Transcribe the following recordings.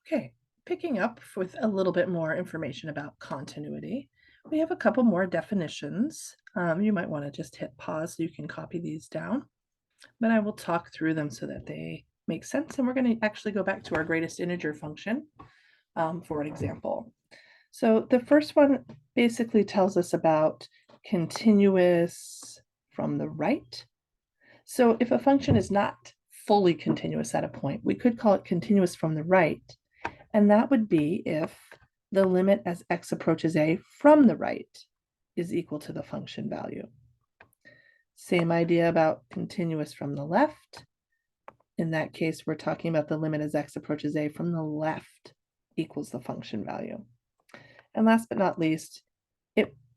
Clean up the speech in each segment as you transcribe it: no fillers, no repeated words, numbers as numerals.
Okay, picking up with a little bit more information about continuity, we have a couple more definitions. You might want to just hit pause so you can copy these down, but I will talk through them so that they make sense. And we're going to actually go back to our greatest integer function for an example. So the first one basically tells us about continuous from the right. So if a function is not fully continuous at a point, we could call it continuous from the right. And that would be if the limit as x approaches a from the right is equal to the function value. Same idea about continuous from the left. In that case, we're talking about the limit as x approaches a from the left equals the function value. And last but not least,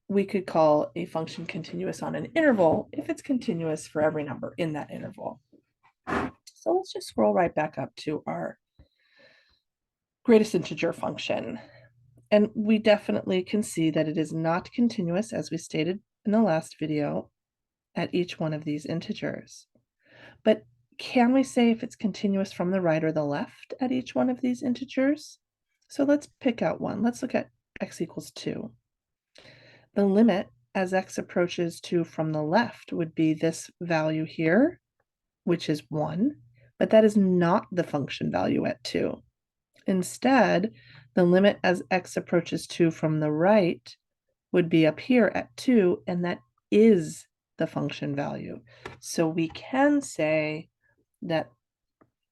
we could call a function continuous on an interval if it's continuous for every number in that interval. So let's just scroll right back up to our greatest integer function. And we definitely can see that it is not continuous, as we stated in the last video, at each one of these integers. But can we say if it's continuous from the right or the left at each one of these integers? So let's pick out one. Let's look at x equals 2. The limit as x approaches 2 from the left would be this value here, which is 1, but that is not the function value at 2. Instead, the limit as x approaches 2 from the right would be up here at 2, and that is the function value. So we can say that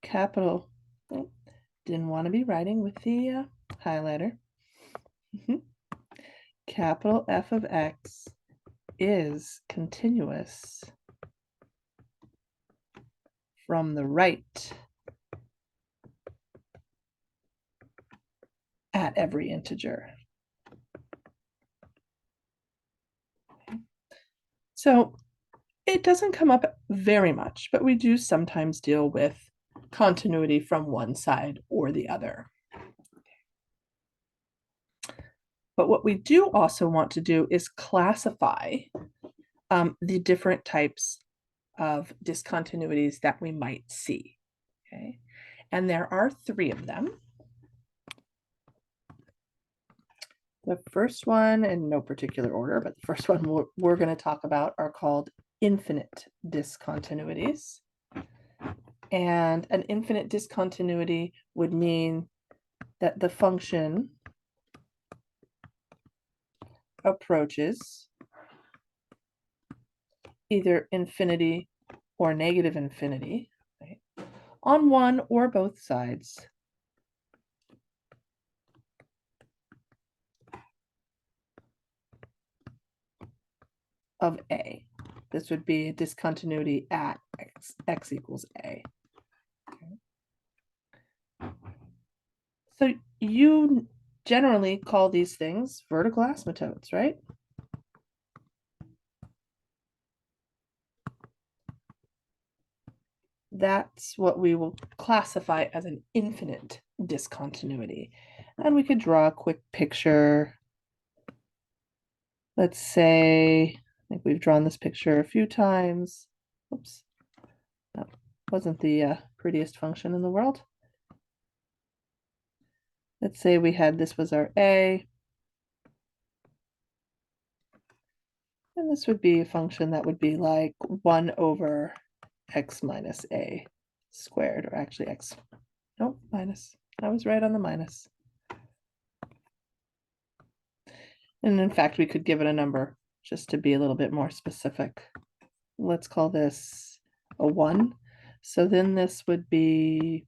capital, oh, didn't want to be writing with the highlighter. Capital F of x is continuous from the right at every integer. So it doesn't come up very much, but we do sometimes deal with continuity from one side or the other. But what we do also want to do is classify the different types of discontinuities that we might see. Okay, and there are 3 of them. The first one, in no particular order, but the first one we're going to talk about are called infinite discontinuities. And an infinite discontinuity would mean that the function approaches either infinity or negative infinity, right, on one or both sides of a. This would be a discontinuity at x equals a. Okay. So you generally call these things vertical asymptotes, right? That's what we will classify as an infinite discontinuity. And we could draw a quick picture. Let's say, I think we've drawn this picture a few times. Oops, that wasn't the prettiest function in the world. Let's say we had, this was our a. And this would be a function that would be like 1 over x minus a squared, or actually x, no, minus. I was right on the minus. And in fact, we could give it a number just to be a little bit more specific. Let's call this a 1. So then this would be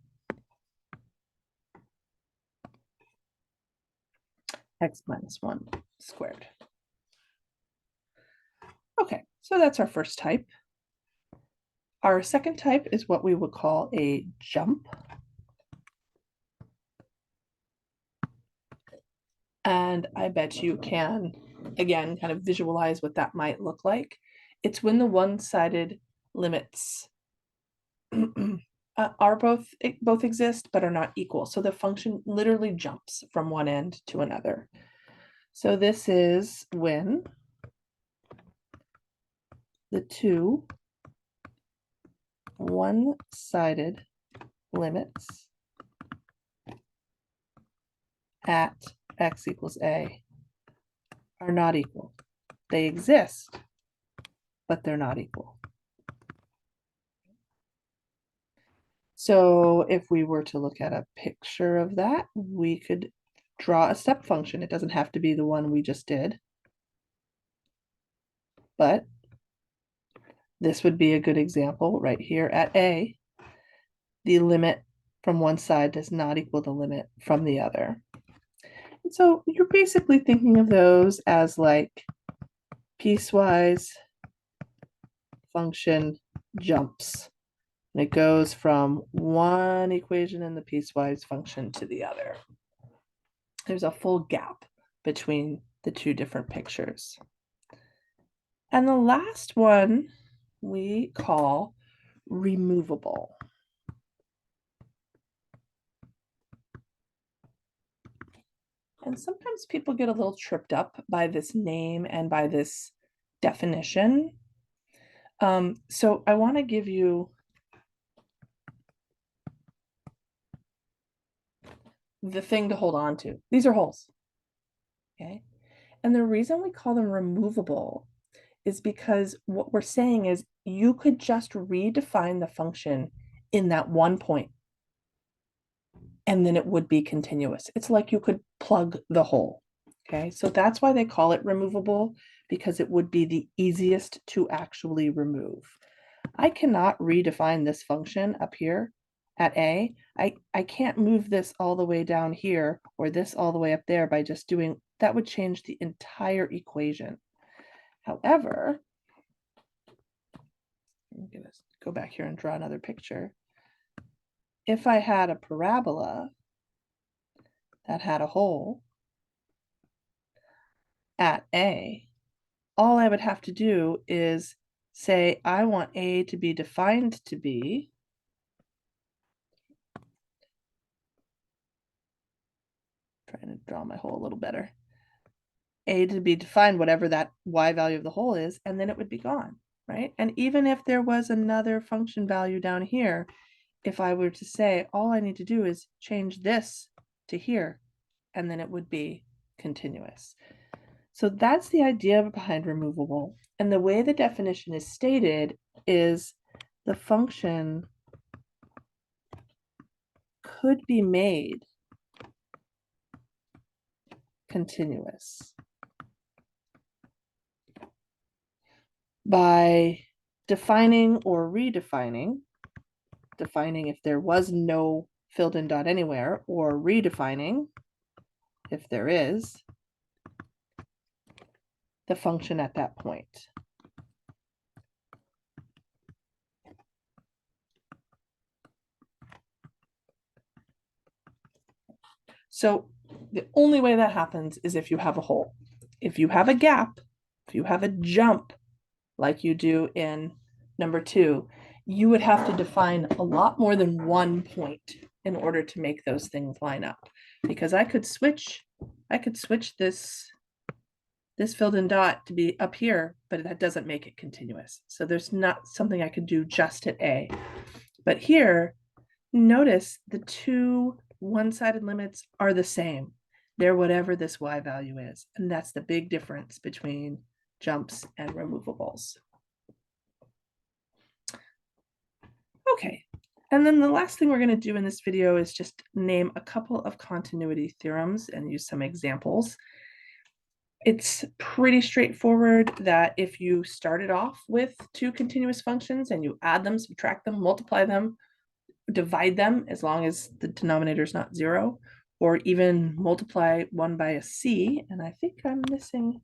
x minus 1 squared. Okay, so that's our first type. Our second type is what we would call a jump. And I bet you can, again, kind of visualize what that might look like. It's when the one-sided limits are both exist, but are not equal. So the function literally jumps from one end to another. So this is when the two one-sided limits at x equals a are not equal. They exist, but they're not equal. So if we were to look at a picture of that, we could draw a step function. It doesn't have to be the one we just did, but this would be a good example right here at a. The limit from one side does not equal the limit from the other. And so you're basically thinking of those as like piecewise function jumps. And it goes from one equation in the piecewise function to the other. There's a full gap between the two different pictures. And the last one we call removable. And sometimes people get a little tripped up by this name and by this definition. So I want to give you the thing to hold on to. These are holes. Okay. And the reason we call them removable is because what we're saying is you could just redefine the function in that one point and then it would be continuous. It's like you could plug the hole. Okay, so that's why they call it removable, because it would be the easiest to actually remove. I cannot redefine this function up here at a. I can't move this all the way down here or this all the way up there by just doing, that would change the entire equation. However, I'm gonna go back here and draw another picture. If I had a parabola that had a hole at a, all I would have to do is say, I want a to be defined to be trying to draw my hole a little better. A to be defined, whatever that y value of the hole is, and then it would be gone, right? And even if there was another function value down here, if I were to say, all I need to do is change this to here, and then it would be continuous. So that's the idea behind removable. And the way the definition is stated is the function could be made continuous by defining or redefining, defining if there was no filled in dot anywhere, or redefining if there is the function at that point. So the only way that happens is if you have a hole. If you have a gap, if you have a jump, like you do in number 2, you would have to define a lot more than one point in order to make those things line up. Because I could switch this filled in dot to be up here, but that doesn't make it continuous. So there's not something I could do just at A. But here, notice the two one-sided limits are the same. They're whatever this y value is. And that's the big difference between jumps and removables. Okay, and then the last thing we're going to do in this video is just name a couple of continuity theorems and use some examples. It's pretty straightforward that if you started off with two continuous functions and you add them, subtract them, multiply them, divide them, as long as the denominator is not 0, or even multiply one by a c, and I think I'm missing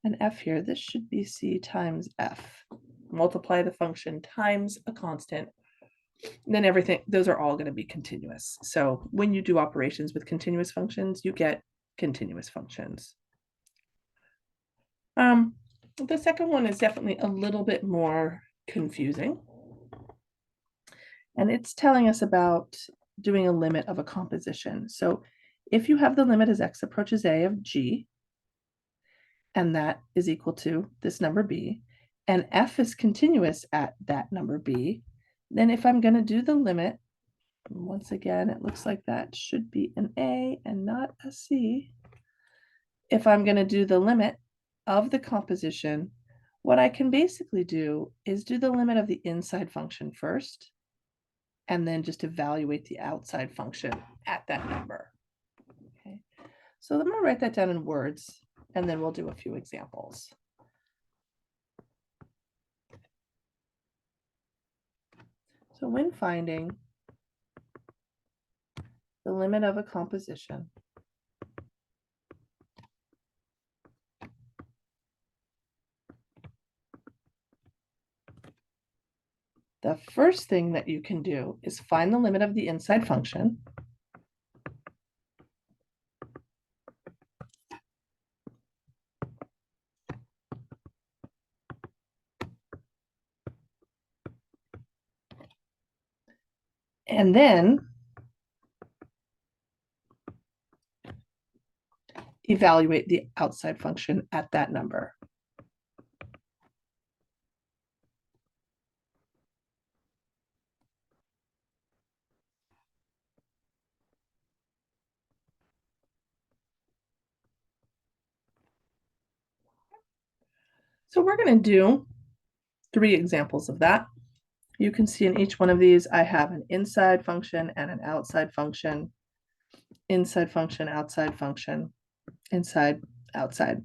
an f here. This should be c times f. Multiply the function times a constant, then everything, those are all going to be continuous. So when you do operations with continuous functions, you get continuous functions. The second one is definitely a little bit more confusing. And it's telling us about doing a limit of a composition. So if you have the limit as x approaches a of g, and that is equal to this number b, and f is continuous at that number b, then if I'm going to do the limit Once again, it looks like that should be an A and not a C. If I'm going to do the limit of the composition, what I can basically do is do the limit of the inside function first, and then just evaluate the outside function at that number. Okay, so I'm going to write that down in words, and then we'll do a few examples. So when finding the limit of a composition, the first thing that you can do is find the limit of the inside function. And then evaluate the outside function at that number. So we're going to do 3 examples of that. You can see in each one of these, I have an inside function and an outside function, inside function, outside function, inside, outside.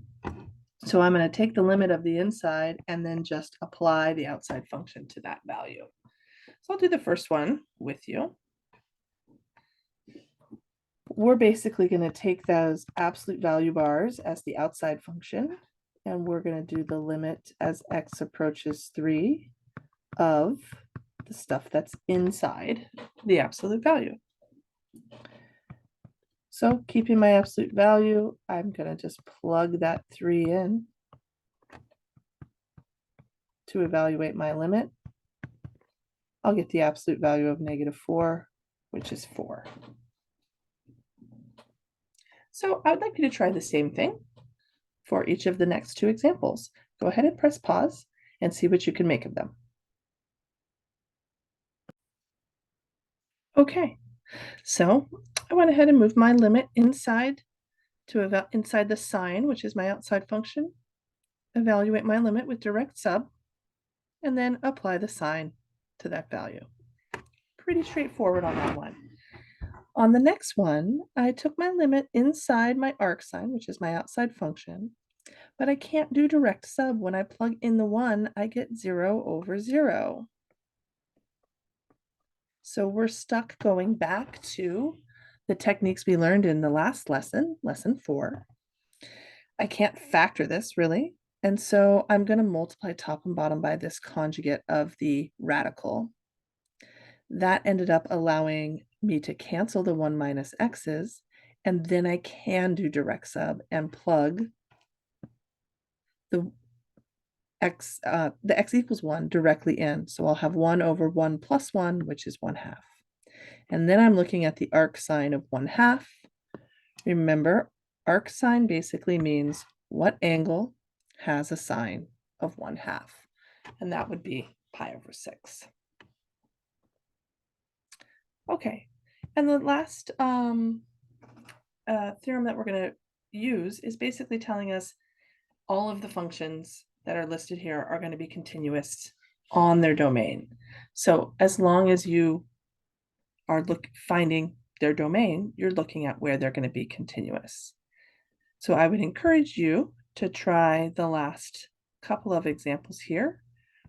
So I'm going to take the limit of the inside and then just apply the outside function to that value. So I'll do the first one with you. We're basically going to take those absolute value bars as the outside function, and we're going to do the limit as x approaches 3 of the stuff that's inside the absolute value. So keeping my absolute value, I'm going to just plug that 3 in to evaluate my limit. I'll get the absolute value of -4, which is 4. So I would like you to try the same thing for each of the next 2 examples. Go ahead and press pause and see what you can make of them. Okay, so I went ahead and moved my limit inside inside the sign, which is my outside function, evaluate my limit with direct sub, and then apply the sign to that value. Pretty straightforward on that one. On the next one, I took my limit inside my arc sign, which is my outside function, but I can't do direct sub. When I plug in the 1, I get 0 over 0. So we're stuck going back to the techniques we learned in the last lesson, lesson 4. I can't factor this really, and so I'm going to multiply top and bottom by this conjugate of the radical. That ended up allowing me to cancel the 1 minus x's, and then I can do direct sub and plug the x equals 1 directly in. So I'll have 1 over 1 plus 1, which is 1/2. And then I'm looking at the arc sine of 1/2. Remember, arc sine basically means what angle has a sine of 1/2, and that would be pi over 6. Okay, and the last theorem that we're going to use is basically telling us all of the functions that are listed here are going to be continuous on their domain. So as long as you are finding their domain, you're looking at where they're going to be continuous. So I would encourage you to try the last couple of examples here,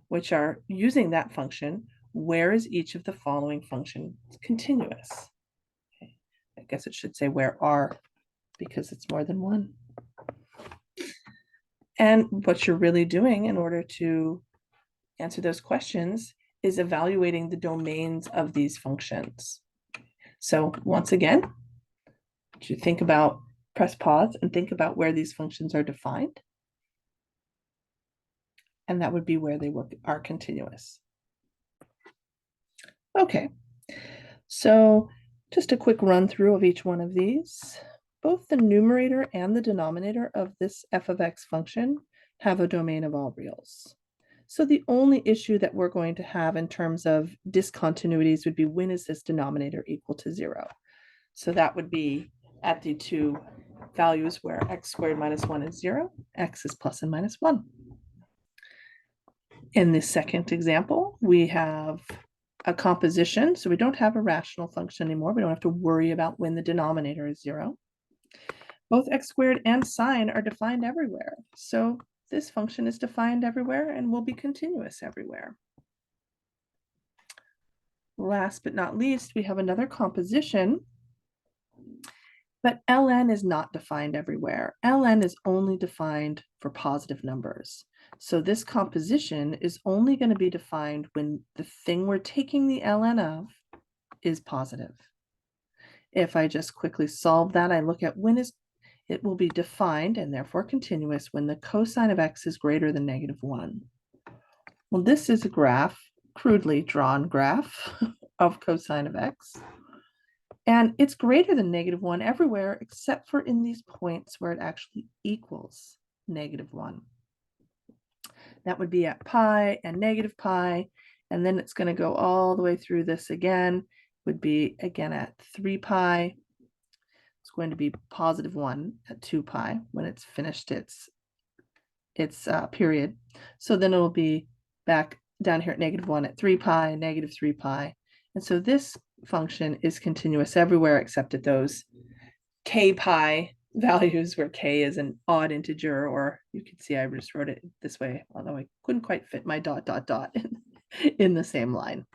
which are using that function. Where is each of the following functions continuous? Okay. I guess it should say where are, because it's more than one. And what you're really doing in order to answer those questions is evaluating the domains of these functions. So once again, you think about, press pause and think about where these functions are defined. And that would be where they are continuous. Okay, so just a quick run through of each one of these. Both the numerator and the denominator of this f of x function have a domain of all reals. So the only issue that we're going to have in terms of discontinuities would be when is this denominator equal to 0? So that would be at the two values where x squared minus 1 is 0, x is plus and minus 1. In the second example, we have a composition, so we don't have a rational function anymore. We don't have to worry about when the denominator is 0. Both x squared and sine are defined everywhere. So this function is defined everywhere and will be continuous everywhere. Last but not least, we have another composition, but ln is not defined everywhere. ln is only defined for positive numbers. So this composition is only going to be defined when the thing we're taking the ln of is positive. If I just quickly solve that, I look at when it will be defined and therefore continuous when the cosine of x is greater than -1. Well, this is a graph, crudely drawn graph of cosine of x. And it's greater than -1 everywhere except for in these points where it actually equals -1. That would be at pi and negative pi, and then it's going to go all the way through this again, would be again at 3 pi. It's going to be positive 1 at 2 pi when it's finished its period. So then it'll be back down here at -1 at 3 pi, negative 3 pi. And so this function is continuous everywhere except at those k pi values where k is an odd integer, or you can see I just wrote it this way, although I couldn't quite fit my ... in the same line.